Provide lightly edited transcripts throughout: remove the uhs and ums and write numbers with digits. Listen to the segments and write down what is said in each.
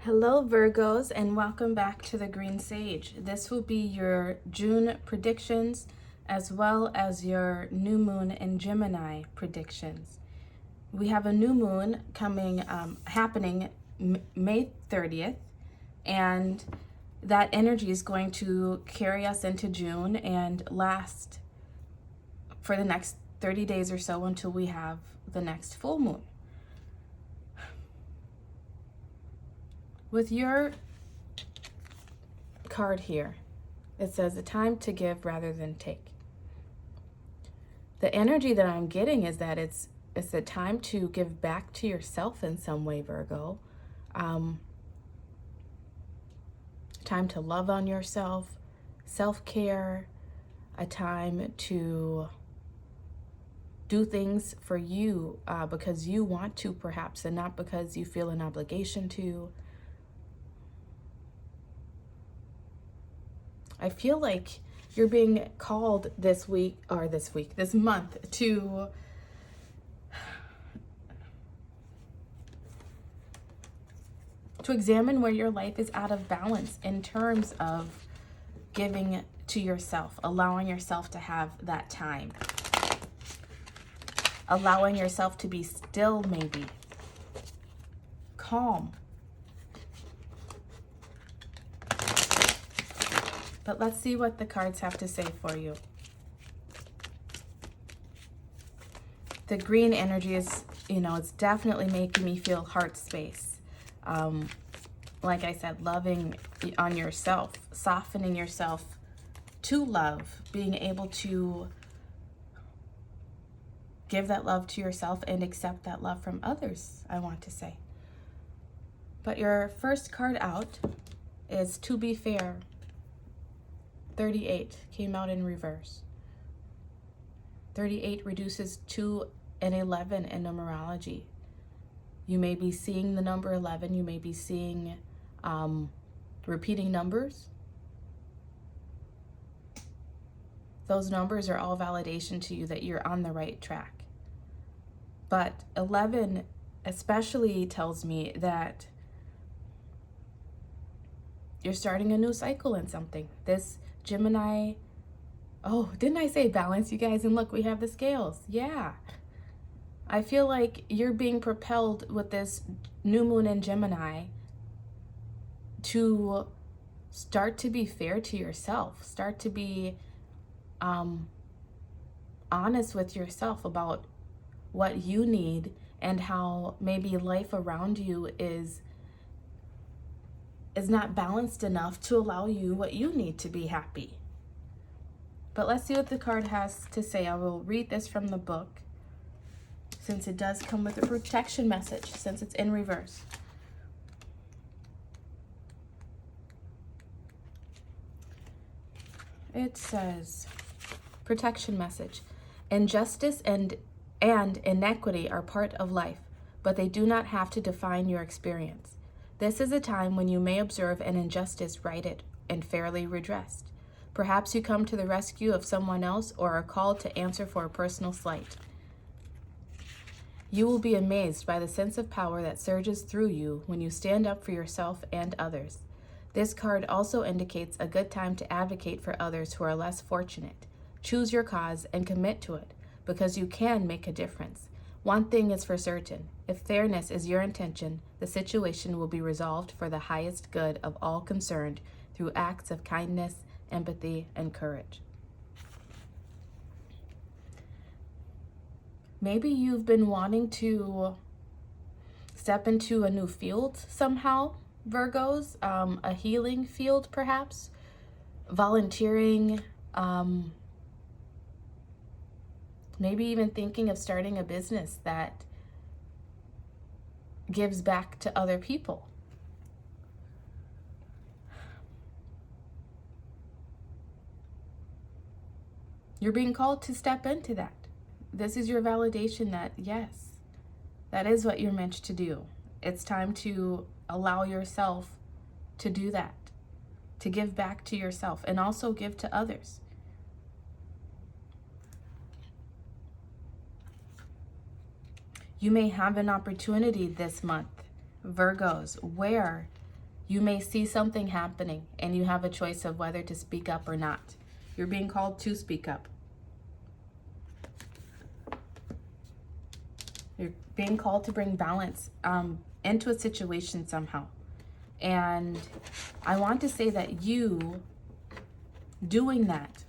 Hello Virgos, and welcome back to the Green Sage. This will be your June predictions as well as your new moon in Gemini predictions. We have a new moon happening May 30th, and that energy is going to carry us into June and last for the next 30 days or so until we have the next full moon. With your card here, it says the time to give rather than take. The energy that I'm getting is that it's the time to give back to yourself in some way, Virgo. Time to love on yourself, self-care, a time to do things for you because you want to, perhaps, and not because you feel an obligation to. I feel like you're being called this month to examine where your life is out of balance in terms of giving to yourself, allowing yourself to have that time, allowing yourself to be still, maybe calm. But let's see what the cards have to say for you. The green energy is, it's definitely making me feel heart space. Like I said, loving on yourself, softening yourself to love, being able to give that love to yourself and accept that love from others, I want to say. But your first card out is To Be Fair. 38 came out in reverse. 38 reduces 2 and 11 in numerology. You may be seeing the number 11. You may be seeing repeating numbers. Those numbers are all validation to you that you're on the right track. But 11 especially tells me that you're starting a new cycle in something. This Gemini, oh, didn't I say balance, you guys? And look, we have the scales. Yeah. I feel like you're being propelled with this new moon in Gemini to start to be fair to yourself. Start to be honest with yourself about what you need and how maybe life around you is not balanced enough to allow you what you need to be happy. But let's see what the card has to say. I will read this from the book since it does come with a protection message, since it's in reverse. It says, protection message. Injustice and inequity are part of life, but they do not have to define your experience. This is a time when you may observe an injustice righted and fairly redressed. Perhaps you come to the rescue of someone else or are called to answer for a personal slight. You will be amazed by the sense of power that surges through you when you stand up for yourself and others. This card also indicates a good time to advocate for others who are less fortunate. Choose your cause and commit to it, because you can make a difference. One thing is for certain. If fairness is your intention, the situation will be resolved for the highest good of all concerned through acts of kindness, empathy, and courage. Maybe you've been wanting to step into a new field somehow, Virgos, a healing field perhaps, volunteering, maybe even thinking of starting a business that gives back to other people. You're being called to step into that. This is your validation that, yes, that is what you're meant to do. It's time to allow yourself to do that, to give back to yourself and also give to others. You may have an opportunity this month, Virgos, where You may see something happening and you have a choice of whether to speak up or not. You're being called to speak up. You're being called to bring balance into a situation somehow. And I want to say that you doing that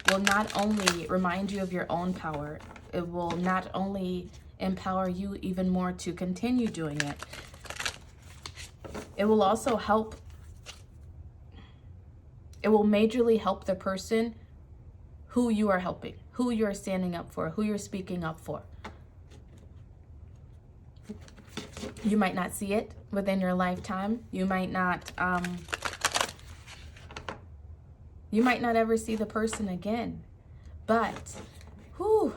will not only remind you of your own power, it will not only empower you even more to continue doing it, it will also help, it will majorly help the person who you are helping, who you're standing up for, who you're speaking up for. You might not see it within your lifetime. You might not ever see the person again. But, whew,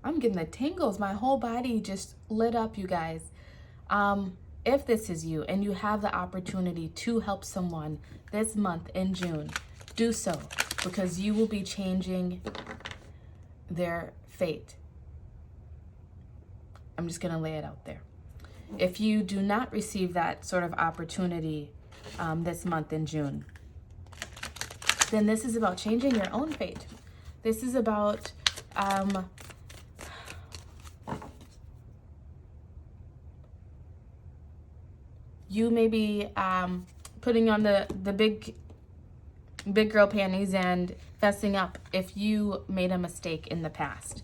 I'm getting the tingles. My whole body just lit up, you guys. If this is you and you have the opportunity to help someone this month in June, do so, because you will be changing their fate. I'm just going to lay it out there. If you do not receive that sort of opportunity this month in June, then this is about changing your own fate. This is about you may be putting on the big girl panties and fessing up if you made a mistake in the past.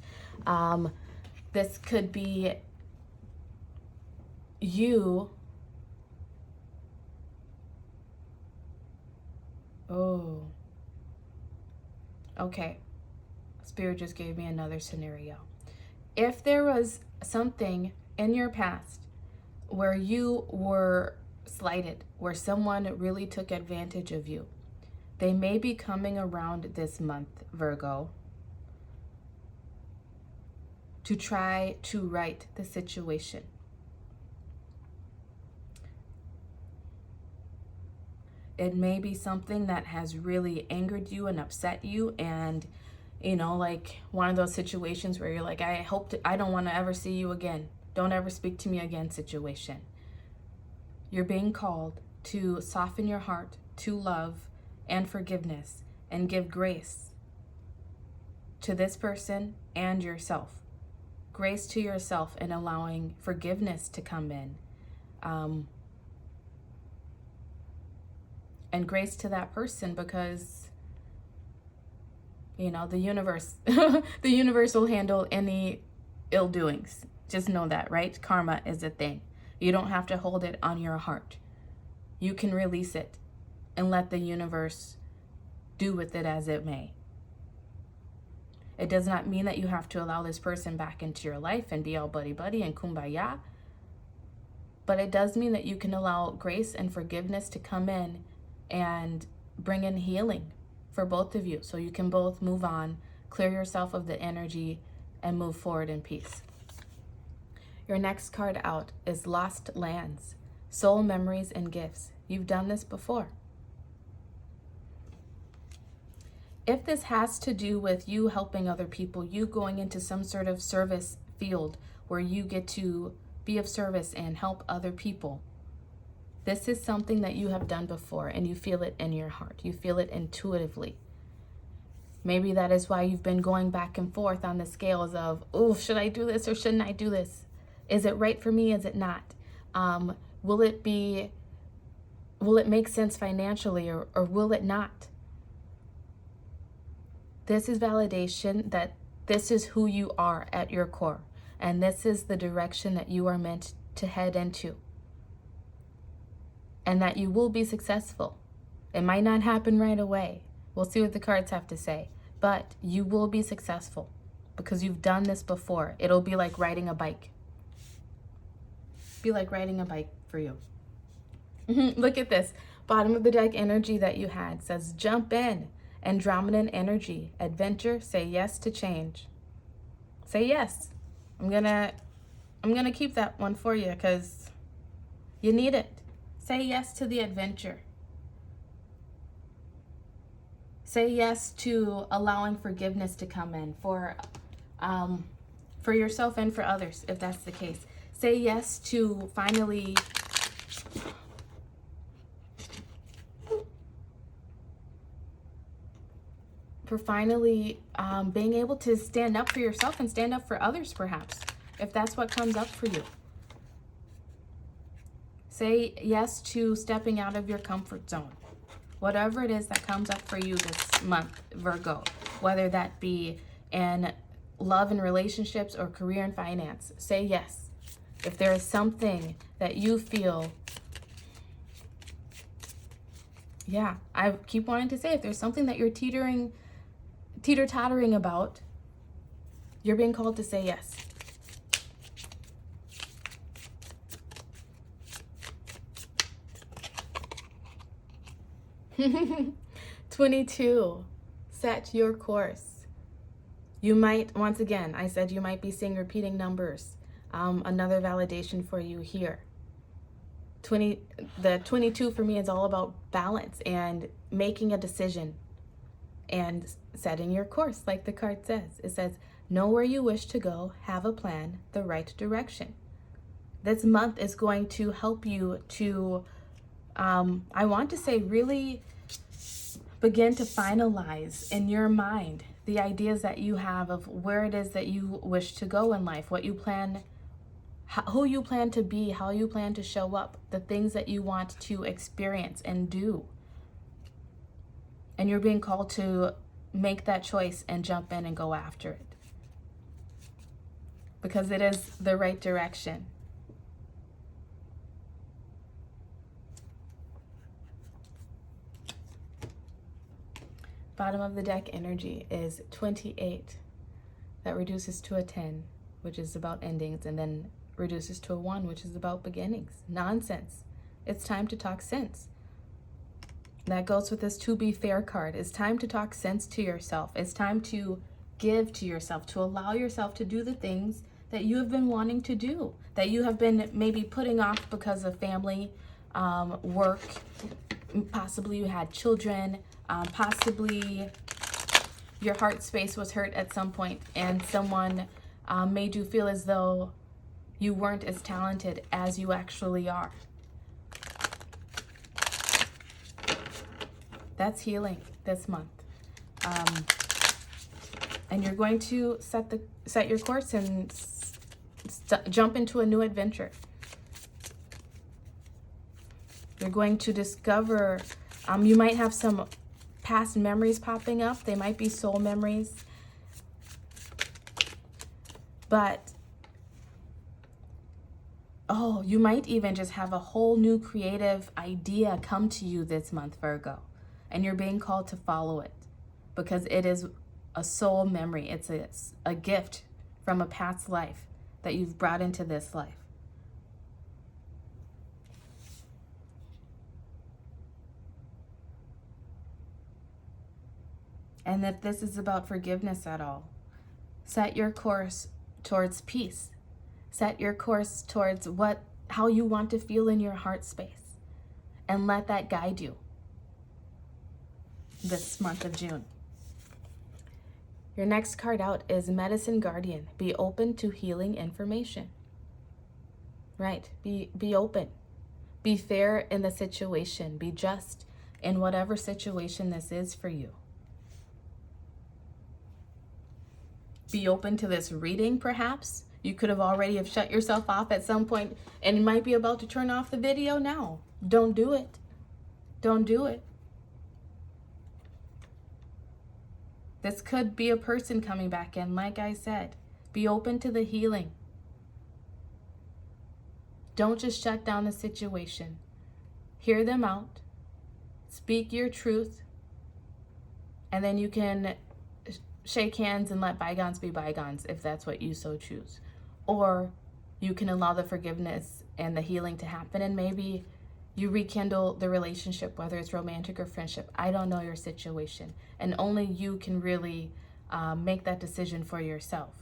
This could be you. Oh. Okay. Spirit just gave me another scenario. If there was something in your past where you were slighted, where someone really took advantage of you, they may be coming around this month, Virgo, to try to right the situation. It may be something that has really angered you and upset you, and like one of those situations where you're like, I don't want to ever see you again. Don't ever speak to me again situation. You're being called to soften your heart to love and forgiveness and give grace to this person and yourself. Grace to yourself and allowing forgiveness to come in. And grace to that person, because the universe the universe will handle any ill doings. Just know that, right? Karma is a thing. You don't have to hold it on your heart. You can release it and let the universe do with it as it may. It does not mean that you have to allow this person back into your life and be all buddy-buddy and kumbaya. But it does mean that you can allow grace and forgiveness to come in and bring in healing for both of you, so you can both move on, clear yourself of the energy, and move forward in peace. Your next card out is Lost Lands, Soul Memories and Gifts. You've done this before. If this has to do with you helping other people, you going into some sort of service field where you get to be of service and help other people, this is something that you have done before and you feel it in your heart. You feel it intuitively. Maybe that is why you've been going back and forth on the scales of, oh, should I do this or shouldn't I do this? Is it right for me? Is it not? Will it make sense financially or will it not? This is validation that this is who you are at your core, and this is the direction that you are meant to head into, and that you will be successful. It might not happen right away. We'll see what the cards have to say, but you will be successful because you've done this before. It'll be like riding a bike. Be like riding a bike for you. Look at this. Bottom of the deck energy that you had says jump in. Andromedan energy, adventure, say yes to change. Say yes. I'm gonna keep that one for you because you need it. Say yes to the adventure. Say yes to allowing forgiveness to come in for yourself and for others, if that's the case. Say yes to finally for finally being able to stand up for yourself and stand up for others, perhaps, if that's what comes up for you. Say yes to stepping out of your comfort zone. Whatever it is that comes up for you this month, Virgo, whether that be in love and relationships or career and finance, say yes. If there is something that you feel, yeah, I keep wanting to say, if there's something that you're teeter-tottering about, you're being called to say yes. "22, set your course." You might, once again, I said you might be seeing repeating numbers. Another validation for you here. The 22 for me is all about balance and making a decision and setting your course, like the card says. It says, know where you wish to go, have a plan, the right direction. This month is going to help you to, I want to say, really begin to finalize in your mind the ideas that you have of where it is that you wish to go in life, what you plan, who you plan to be, how you plan to show up, the things that you want to experience and do. And you're being called to make that choice and jump in and go after it, because it is the right direction. Bottom of the deck energy is 28. That reduces to a 10, which is about endings, and then reduces to a 1, which is about beginnings. Nonsense. It's time to talk sense. That goes with this to be fair card. It's time to talk sense to yourself. It's time to give to yourself, to allow yourself to do the things that you have been wanting to do, that you have been maybe putting off because of family, work, possibly you had children, possibly your heart space was hurt at some point and someone made you feel as though you weren't as talented as you actually are. That's healing this month. And you're going to set your course and jump into a new adventure. You're going to discover, you might have some past memories popping up. They might be soul memories. But, you might even just have a whole new creative idea come to you this month, Virgo. And you're being called to follow it because it is a soul memory. It's a gift from a past life that you've brought into this life. And if this is about forgiveness at all, set your course towards peace. Set your course towards how you want to feel in your heart space, and let that guide you this month of June. Your next card out is Medicine Guardian. Be open to healing information. Right, be open. Be fair in the situation. Be just in whatever situation this is for you. Be open to this reading, perhaps. You could have already have shut yourself off at some point and might be about to turn off the video now. Don't do it. Don't do it. This could be a person coming back in. Like I said, be open to the healing. Don't just shut down the situation. Hear them out. Speak your truth. And then you can shake hands and let bygones be bygones if that's what you so choose. Or you can allow the forgiveness and the healing to happen, and maybe you rekindle the relationship, whether it's romantic or friendship. I don't know your situation, and only you can really make that decision for yourself.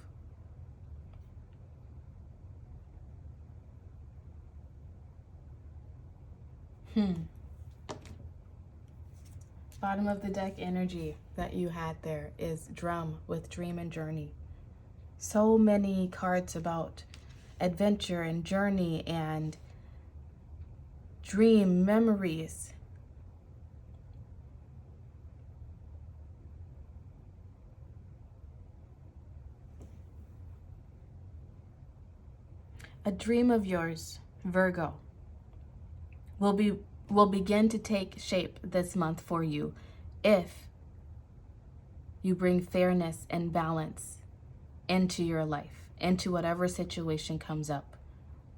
Bottom of the deck energy that you had there is Drum with Dream and Journey. So many cards about adventure and journey and dream memories. A dream of yours, Virgo, will begin to take shape this month for you if you bring fairness and balance into your life, into whatever situation comes up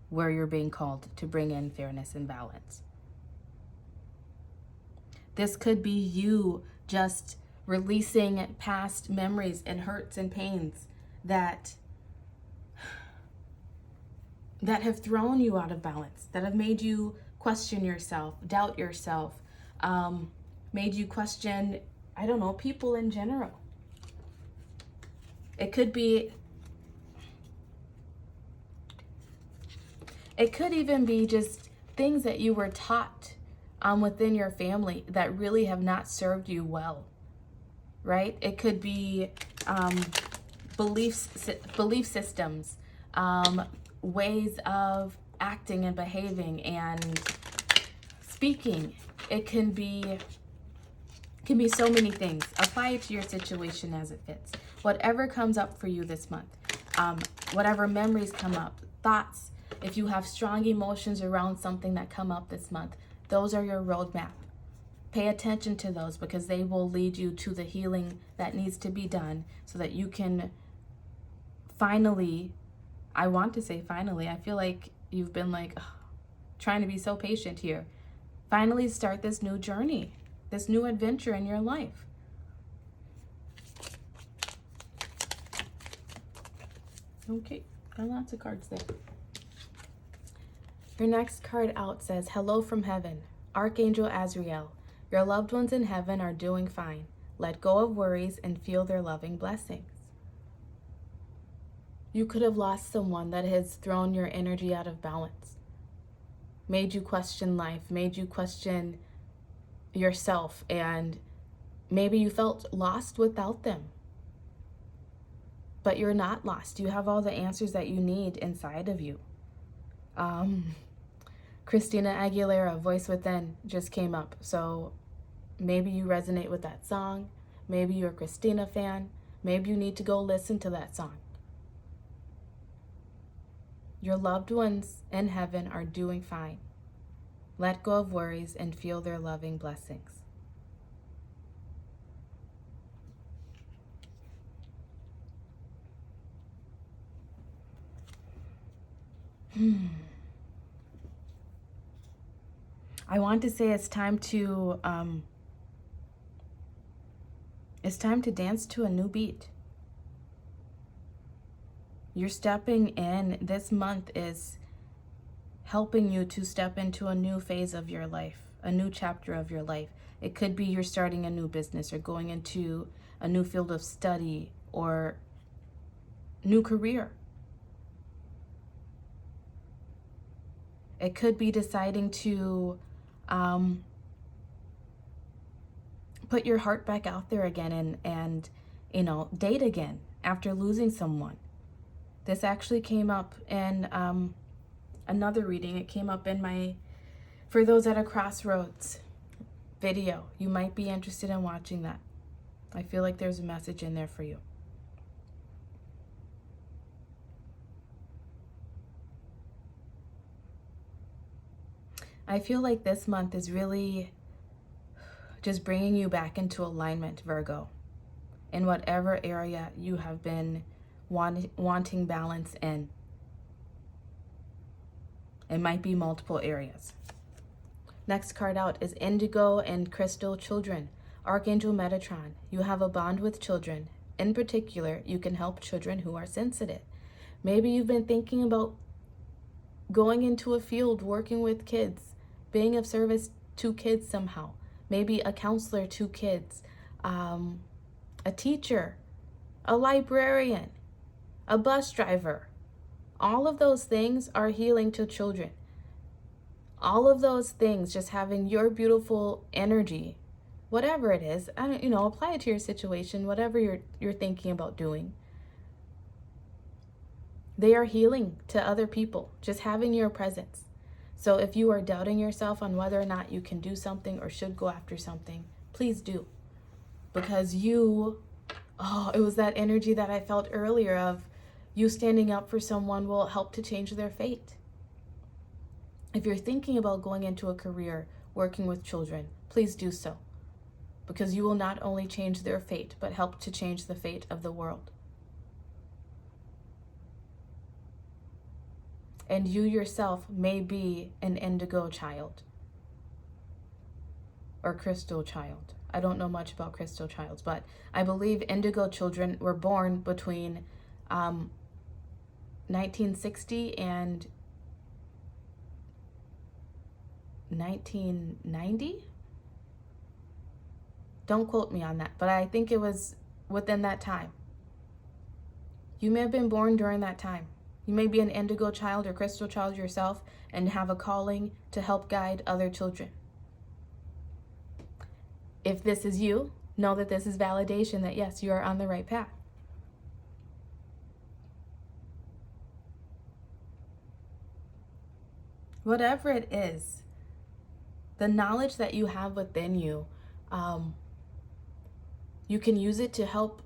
where you're being called to bring in fairness and balance. This could be you just releasing past memories and hurts and pains that have thrown you out of balance, that have made you question yourself, doubt yourself, made you question, I don't know, people in general. It could even be just things that you were taught within your family that really have not served you well, right? It could be belief systems, ways of acting and behaving and speaking. It can be so many things. Apply it to your situation as it fits. Whatever comes up for you this month, whatever memories come up, thoughts, if you have strong emotions around something that come up this month, those are your roadmap. Pay attention to those because they will lead you to the healing that needs to be done so that you can finally, I want to say finally, I feel like you've been like trying to be so patient here. Finally start this new journey, this new adventure in your life. Okay, got lots of cards there. Your next card out says, Hello from Heaven, Archangel Azrael. Your loved ones in heaven are doing fine. Let go of worries and feel their loving blessings. You could have lost someone that has thrown your energy out of balance, made you question life, made you question yourself, and maybe you felt lost without them. But you're not lost. You have all the answers that you need inside of you. Christina Aguilera, Voice Within, just came up. So maybe you resonate with that song. Maybe you're a Christina fan. Maybe you need to go listen to that song. Your loved ones in heaven are doing fine. Let go of worries and feel their loving blessings. I want to say it's time to dance to a new beat. You're stepping in. This month is helping you to step into a new phase of your life, a new chapter of your life. It could be you're starting a new business or going into a new field of study or new career. It could be deciding to put your heart back out there again and date again after losing someone. This actually came up in another reading. It came up in for those at a crossroads video. You might be interested in watching that. I feel like there's a message in there for you. I feel like this month is really just bringing you back into alignment, Virgo, in whatever area you have been wanting balance in. It might be multiple areas. Next card out is Indigo and Crystal Children, Archangel Metatron. You have a bond with children. In particular, you can help children who are sensitive. Maybe you've been thinking about going into a field, working with kids, being of service to kids somehow. Maybe a counselor to kids, a teacher, a librarian, a bus driver. All of those things are healing to children. All of those things, just having your beautiful energy, whatever it is, apply it to your situation, whatever you're thinking about doing. They are healing to other people, just having your presence. So if you are doubting yourself on whether or not you can do something or should go after something, please do. Because it was that energy that I felt earlier of You standing up for someone will help to change their fate. If you're thinking about going into a career working with children, please do so, because you will not only change their fate, but help to change the fate of the world. And you yourself may be an indigo child or crystal child. I don't know much about crystal childs, but I believe indigo children were born between 1960 and 1990. Don't quote me on that, but I think it was within that time. You may have been born during that time. You may be an indigo child or crystal child yourself and have a calling to help guide other children. If this is you, know that this is validation that yes, you are on the right path. Whatever it is, the knowledge that you have within you, you can use it to help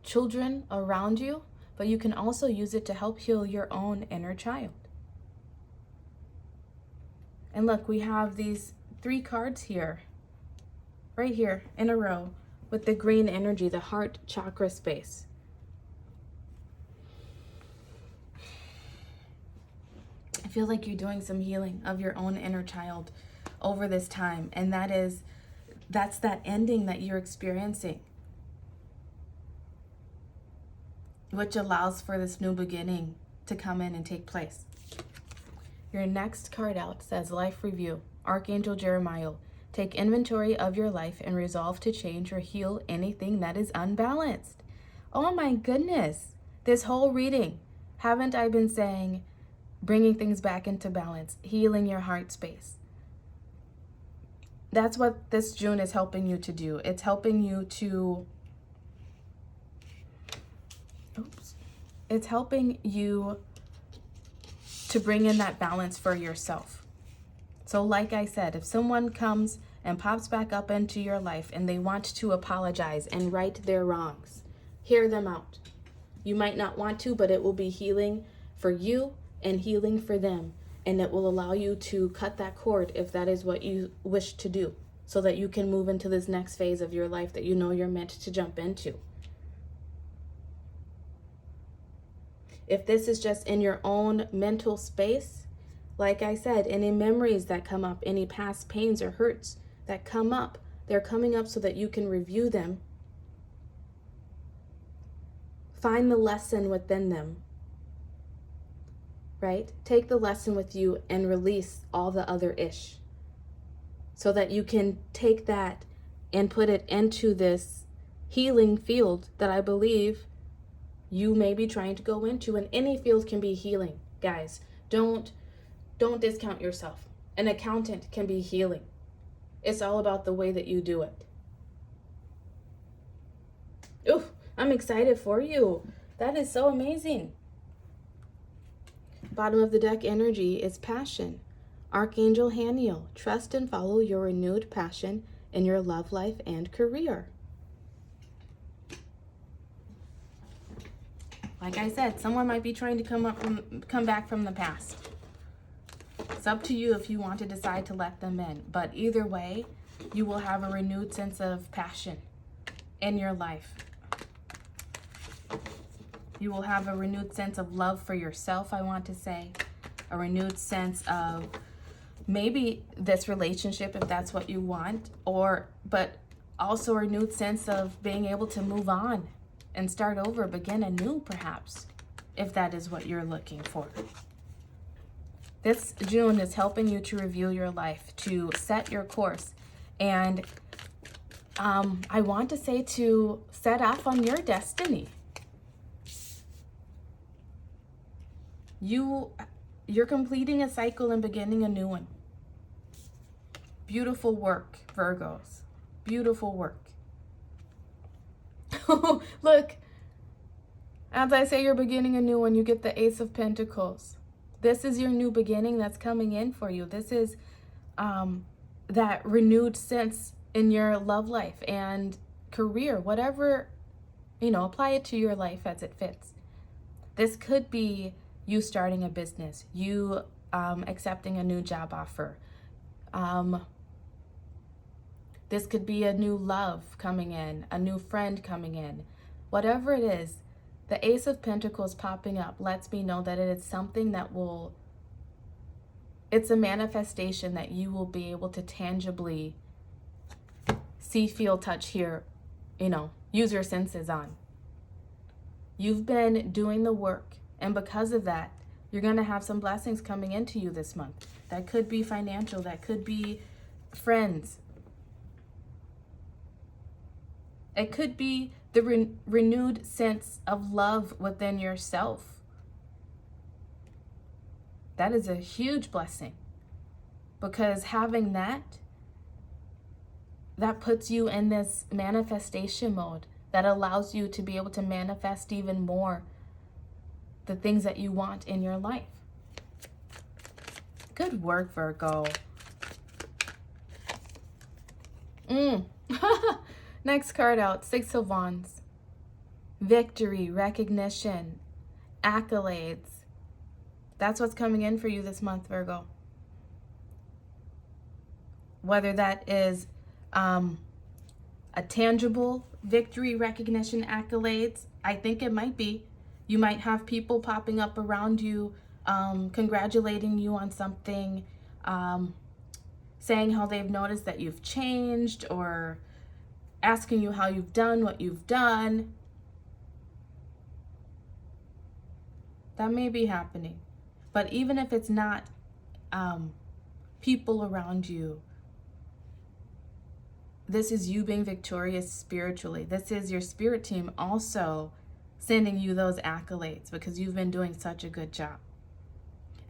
children around you, but you can also use it to help heal your own inner child. And look, we have these 3 cards here, right here in a row with the green energy, the heart chakra space. I feel like you're doing some healing of your own inner child over this time, and that's that ending that you're experiencing, which allows for this new beginning to come in and take place. Your next card out says Life Review, Archangel Jeremiah. Take inventory of your life and resolve to change or heal anything that is unbalanced. Oh my goodness. This whole reading, haven't I been saying bringing things back into balance, healing your heart space? That's what this June is helping you to do. It's helping you to It's helping you to bring in that balance for yourself. So like I said, if someone comes and pops back up into your life and they want to apologize and right their wrongs, hear them out. You might not want to, but it will be healing for you and healing for them. And it will allow you to cut that cord if that is what you wish to do, so that you can move into this next phase of your life that you know you're meant to jump into. If this is just in your own mental space, like I said, any memories that come up, any past pains or hurts that come up, they're coming up so that you can review them. Find the lesson within them, right? Take the lesson with you and release all the other ish, so that you can take that and put it into this healing field that I believe you may be trying to go into. And any field can be healing, guys. Don't discount yourself. An accountant can be healing. It's all about the way that you do it. Ooh, I'm excited for you. That is so amazing. Bottom of the deck energy is passion. Archangel Haniel, trust and follow your renewed passion in your love life and career. Like I said, someone might be trying to come back from the past. It's up to you if you want to decide to let them in. But either way, you will have a renewed sense of passion in your life. You will have a renewed sense of love for yourself, I want to say. A renewed sense of maybe this relationship, if that's what you want, but also a renewed sense of being able to move on and start over, begin anew, perhaps, if that is what you're looking for. This June is helping you to review your life, to set your course, and I want to say to set off on your destiny. You're completing a cycle and beginning a new one. Beautiful work, Virgos. Beautiful work. Look, as I say you're beginning a new one, you get the Ace of Pentacles. This is your new beginning that's coming in for you. This is that renewed sense in your love life and career, whatever, apply it to your life as it fits. This could be you starting a business, you accepting a new job offer. This could be a new love coming in, a new friend coming in. Whatever it is, the Ace of Pentacles popping up lets me know that it is something that it's a manifestation that you will be able to tangibly see, feel, touch, hear, use your senses on. You've been doing the work, and because of that, you're going to have some blessings coming into you this month. That could be financial, that could be friends. It could be the renewed sense of love within yourself. That is a huge blessing, because having that puts you in this manifestation mode that allows you to be able to manifest even more the things that you want in your life. Good work, Virgo. Next card out, Six of Wands. Victory, recognition, accolades. That's what's coming in for you this month, Virgo. Whether that is a tangible victory, recognition, accolades, I think it might be. You might have people popping up around you, congratulating you on something, saying how they've noticed that you've changed, or asking you how you've done what you've done. That may be happening. But even if it's not people around you, this is you being victorious spiritually. This is your spirit team also sending you those accolades because you've been doing such a good job.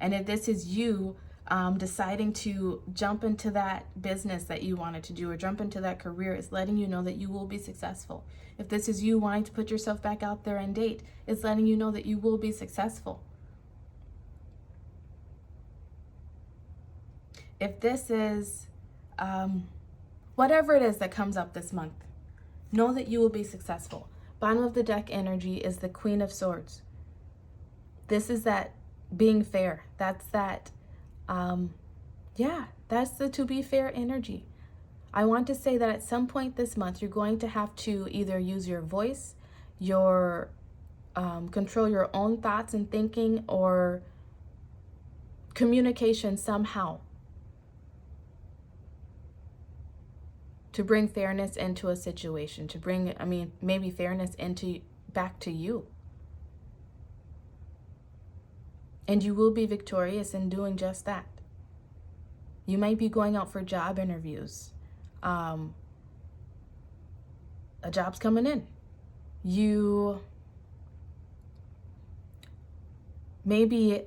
And if this is you deciding to jump into that business that you wanted to do, or jump into that career, it's letting you know that you will be successful. If this is you wanting to put yourself back out there and date, it's letting you know that you will be successful. If this is whatever it is that comes up this month, know that you will be successful. Bottom of the deck energy is the Queen of Swords. This is that being fair. That's that, that's the to be fair energy. I want to say that at some point this month, you're going to have to either use your voice, control your own thoughts and thinking, or communication somehow, to bring fairness into a situation, to bring, maybe fairness back to you. And you will be victorious in doing just that. You might be going out for job interviews. A job's coming in. You may be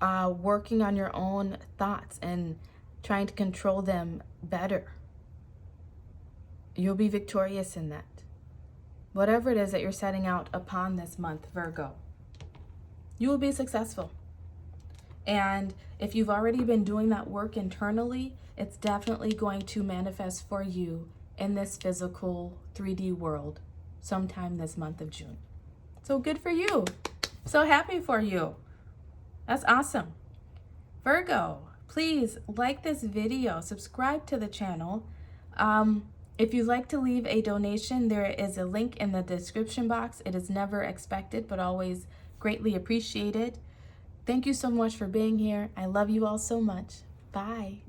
working on your own thoughts and trying to control them better. You'll be victorious in that. Whatever it is that you're setting out upon this month, Virgo, you will be successful. And if you've already been doing that work internally, it's definitely going to manifest for you in this physical 3D world sometime this month of June. So good for you. So happy for you. That's awesome. Virgo, please like this video, subscribe to the channel. If you'd like to leave a donation, there is a link in the description box. It is never expected, but always greatly appreciated. Thank you so much for being here. I love you all so much. Bye.